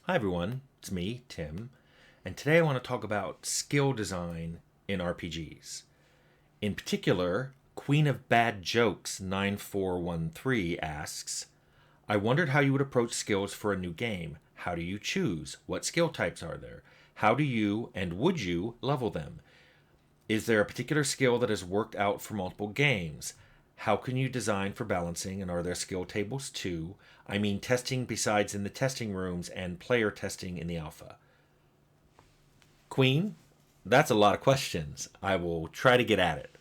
Hi everyone, it's me, Tim, and today I want to talk about skill design in RPGs. In particular, Queen of Bad Jokes 9413 asks, I wondered how you would approach skills for a new game. How do you choose? What skill types are there? How do you and would you level them? Is there a particular skill that has worked out for multiple games? How can you design for balancing, and are there skill tables too? I mean, testing besides in the testing rooms and player testing in the alpha. Queen, that's a lot of questions. I will try to get at it.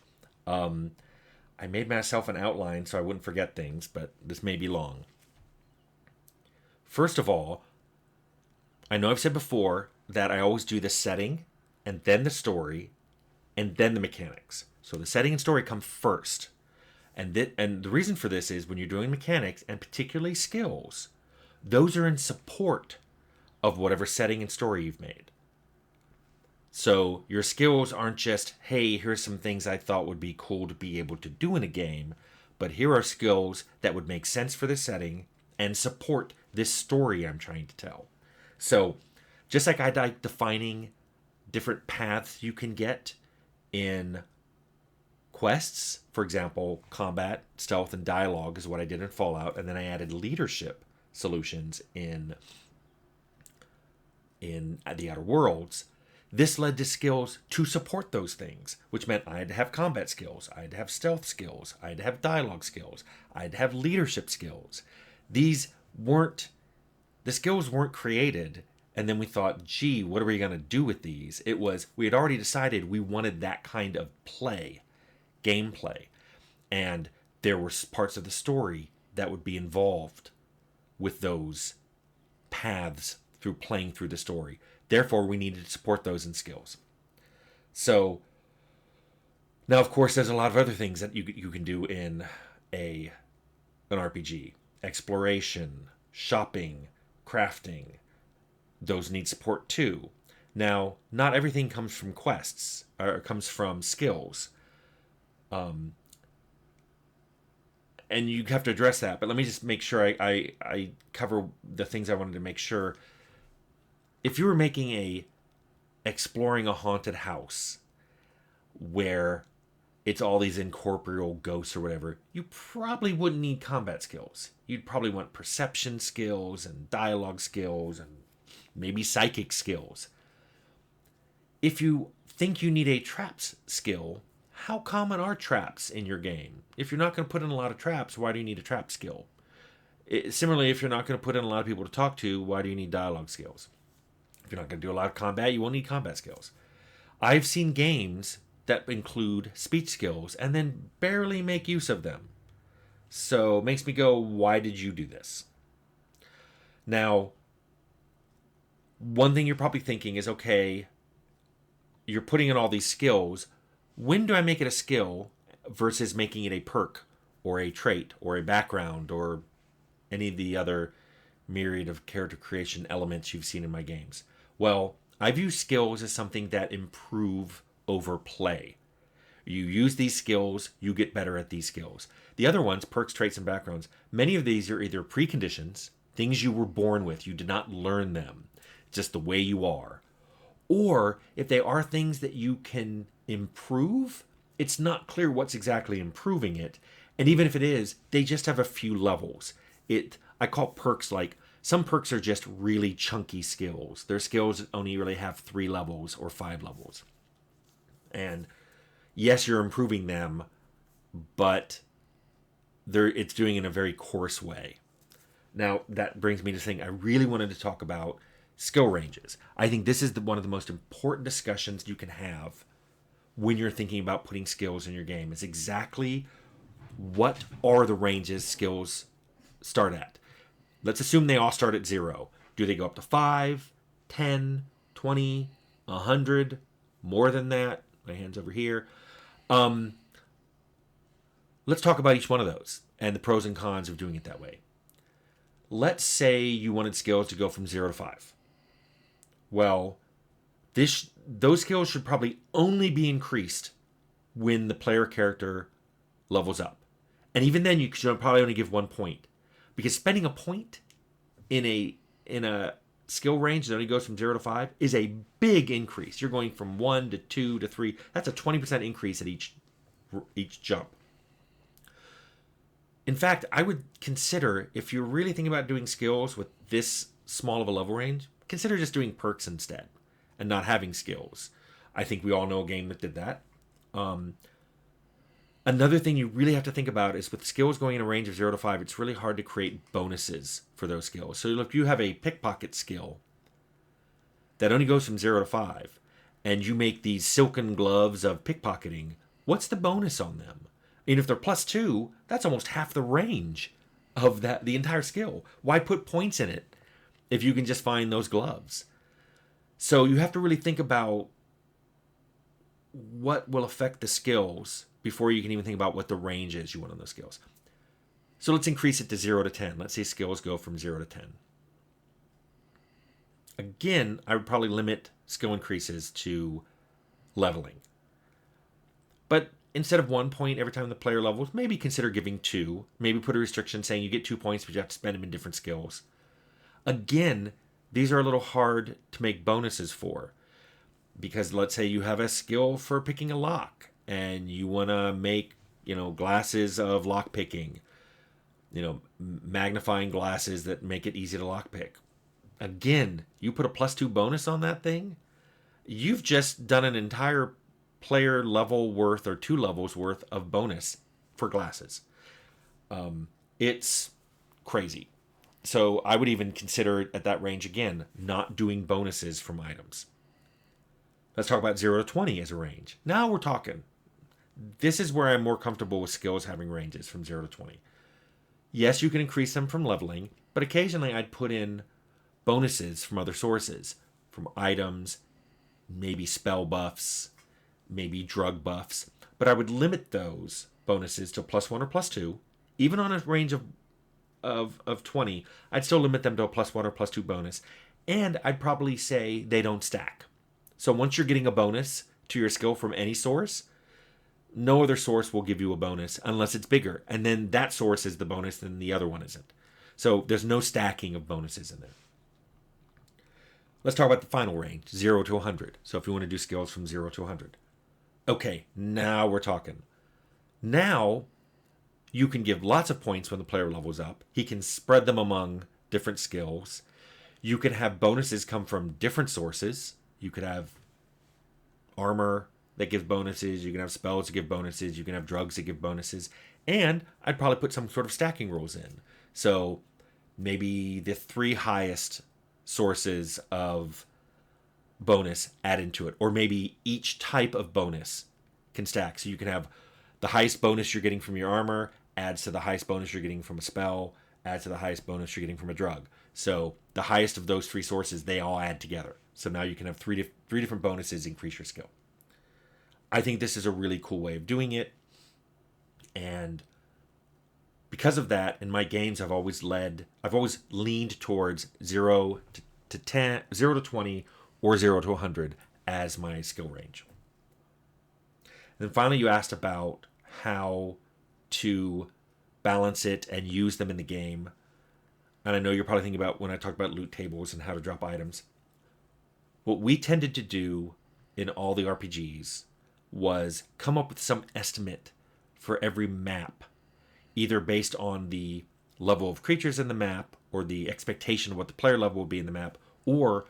I made myself an outline so I wouldn't forget things, but this may be long. First of all, I know I've said before that I always do the setting and then the story and then the mechanics. So the setting and story come first. And the reason for this is when you're doing mechanics and particularly skills, those are in support of whatever setting and story you've made. So your skills aren't just, hey, here's some things I thought would be cool to be able to do in a game, but here are skills that would make sense for this setting and support this story I'm trying to tell. So just like I like defining different paths you can get in quests, for example, combat, stealth, and dialogue is what I did in Fallout, and then I added leadership solutions in the Outer Worlds. This led to skills to support those things, which meant I had to have combat skills, I had to have stealth skills, I had to have dialogue skills, I had to have leadership skills. These weren't, the skills weren't created, and then we thought, gee, what are we going to do with these? It was, we had already decided we wanted that kind of gameplay, and there were parts of the story that would be involved with those paths through playing through the story. Therefore, we needed to support those in skills. So now, of course, there's a lot of other things that you can do in an RPG: exploration, shopping, crafting. Those need support too. Now, not everything comes from quests or comes from skills. And you have to address that. But let me just make sure I cover the things I wanted to make sure. If you were making exploring a haunted house where it's all these incorporeal ghosts or whatever, you probably wouldn't need combat skills. You'd probably want perception skills and dialogue skills and maybe psychic skills. If you think you need a traps skill, how common are traps in your game? If you're not going to put in a lot of traps, why do you need a trap skill? Similarly, if you're not going to put in a lot of people to talk to, why do you need dialogue skills? If you're not going to do a lot of combat, you won't need combat skills. I've seen games that include speech skills and then barely make use of them. So it makes me go, why did you do this? Now, one thing you're probably thinking is, okay, you're putting in all these skills. When do I make it a skill versus making it a perk or a trait or a background or any of the other myriad of character creation elements you've seen in my games? Well, I view skills as something that improve over play. You use these skills, you get better at these skills. The other ones, perks, traits, and backgrounds, many of these are either preconditions, things you were born with, you did not learn them, just the way you are. Or if they are things that you can improve, it's not clear what's exactly improving it. And even if it is, they just have a few levels. I call perks, like, some perks are just really chunky skills. They're skills that only really have 3 levels or 5 levels. And yes, you're improving them, but it's doing it in a very coarse way. Now, that brings me to something I really wanted to talk about: skill ranges. I think this is one of the most important discussions you can have when you're thinking about putting skills in your game. It's exactly what are the ranges skills start at. Let's assume they all start at 0. Do they go up to 5, 10, 20, 100, more than that? My hand's over here. Let's talk about each one of those and the pros and cons of doing it that way. Let's say you wanted skills to go from 0 to 5. Well, those skills should probably only be increased when the player character levels up. And even then, you should probably only give 1 point. Because spending a point in a skill range that only goes from 0 to 5 is a big increase. You're going from 1 to 2 to 3. That's a 20% increase at each jump. In fact, I would consider, if you're really thinking about doing skills with this small of a level range, consider just doing perks instead and not having skills. I think we all know a game that did that. Another thing you really have to think about is with skills going in a range of 0 to 5, it's really hard to create bonuses for those skills. So if you have a pickpocket skill that only goes from 0 to 5, and you make these silken gloves of pickpocketing, what's the bonus on them? And if they're +2, that's almost half the range of the entire skill. Why put points in it if you can just find those gloves? So you have to really think about what will affect the skills before you can even think about what the range is you want on those skills. So let's increase it to 0 to 10. Let's say skills go from 0 to 10. Again, I would probably limit skill increases to leveling. But instead of 1 point every time the player levels, maybe consider giving 2. Maybe put a restriction saying you get 2 points, but you have to spend them in different skills. Again, these are a little hard to make bonuses for. Because let's say you have a skill for picking a lock, and you want to make, glasses of lock picking, magnifying glasses that make it easy to lock pick. Again, you put a +2 bonus on that thing, you've just done an entire player level worth or 2 levels worth of bonus for glasses. It's crazy. So I would even consider at that range again, not doing bonuses from items. Let's talk about 0 to 20 as a range. Now we're talking. This is where I'm more comfortable with skills having ranges from 0 to 20. Yes, you can increase them from leveling, but occasionally I'd put in bonuses from other sources, from items, maybe spell buffs, maybe drug buffs. But I would limit those bonuses to +1 or +2. Even on a range of 20, I'd still limit them to a +1 or +2 bonus. And I'd probably say they don't stack. So once you're getting a bonus to your skill from any source, no other source will give you a bonus unless it's bigger. And then that source is the bonus and the other one isn't. So there's no stacking of bonuses in there. Let's talk about the final range, 0 to 100. So if you want to do skills from 0 to 100. Okay, now we're talking. Now you can give lots of points when the player levels up. He can spread them among different skills. You can have bonuses come from different sources. You could have armor that gives bonuses. You can have spells that give bonuses. You can have drugs that give bonuses. And I'd probably put some sort of stacking rules in. So maybe the 3 highest sources of bonus add into it. Or maybe each type of bonus can stack. So you can have the highest bonus you're getting from your armor adds to the highest bonus you're getting from a spell, adds to the highest bonus you're getting from a drug. So the highest of those 3 sources, they all add together. So now you can have three different bonuses increase your skill. I think this is a really cool way of doing it. And because of that, in my games, I've always leaned towards 0 to 10, 0 to 20, or 0 to 100 as my skill range. And then finally, you asked about how to balance it and use them in the game. And I know you're probably thinking about when I talk about loot tables and how to drop items. What we tended to do in all the RPGs was come up with some estimate for every map, either based on the level of creatures in the map or the expectation of what the player level will be in the map, or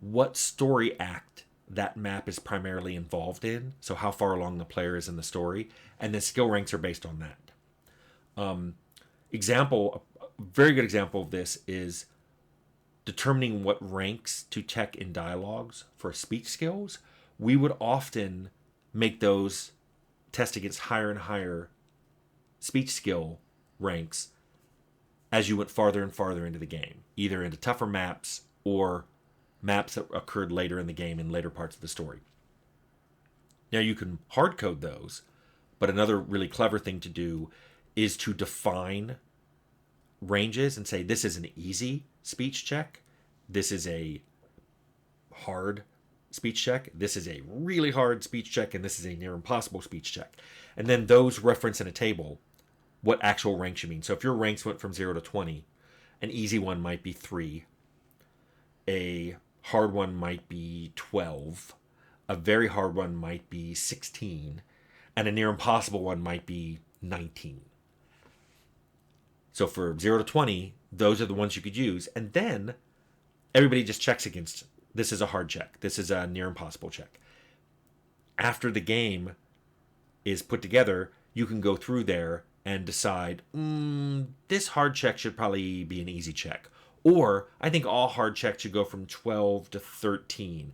what story act that map is primarily involved in, so how far along the player is in the story, and the skill ranks are based on that. A very good example of this is determining what ranks to check in dialogues for speech skills. We would often make those test against higher and higher speech skill ranks as you went farther and farther into the game, either into tougher maps or maps that occurred later in the game in later parts of the story. Now you can hard code those, but another really clever thing to do is to define ranges and say this is an easy speech check, this is a hard speech check, this is a really hard speech check, and this is a near impossible speech check. And then those reference in a table what actual ranks you mean. So if your ranks went from 0 to 20, an easy one might be 3. A hard one might be 12, a very hard one might be 16, and a near impossible one might be 19. So for 0 to 20, those are the ones you could use. And then everybody just checks against this is a hard check, this is a near impossible check. After the game is put together, you can go through there and decide, this hard check should probably be an easy check. Or I think all hard checks should go from 12 to 13.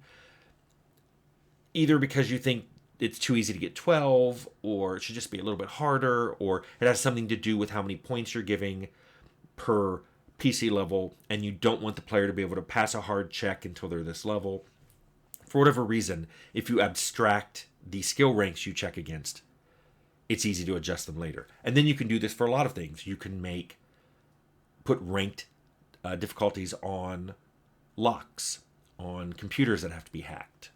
Either because you think it's too easy to get 12, or it should just be a little bit harder, or it has something to do with how many points you're giving per PC level, and you don't want the player to be able to pass a hard check until they're this level. For whatever reason, if you abstract the skill ranks you check against, it's easy to adjust them later. And then you can do this for a lot of things. You can put ranked difficulties on locks, on computers that have to be hacked,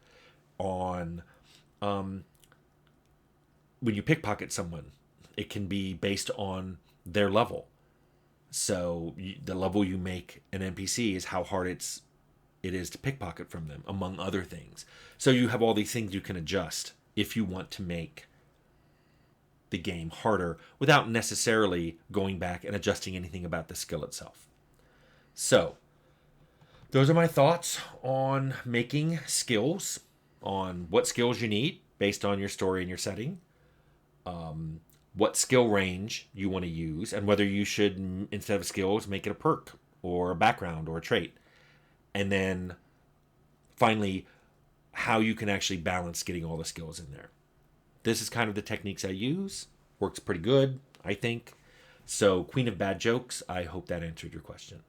on when you pickpocket someone, it can be based on their level. So the level you make an NPC is how hard it is to pickpocket from them, among other things. So you have all these things you can adjust if you want to make the game harder without necessarily going back and adjusting anything about the skill itself. So those are my thoughts on making skills, on what skills you need based on your story and your setting, what skill range you want to use, and whether you should, instead of skills, make it a perk or a background or a trait. And then finally, how you can actually balance getting all the skills in there. This is kind of the techniques I use. Works pretty good, I think. So, Queen of Bad Jokes, I hope that answered your question.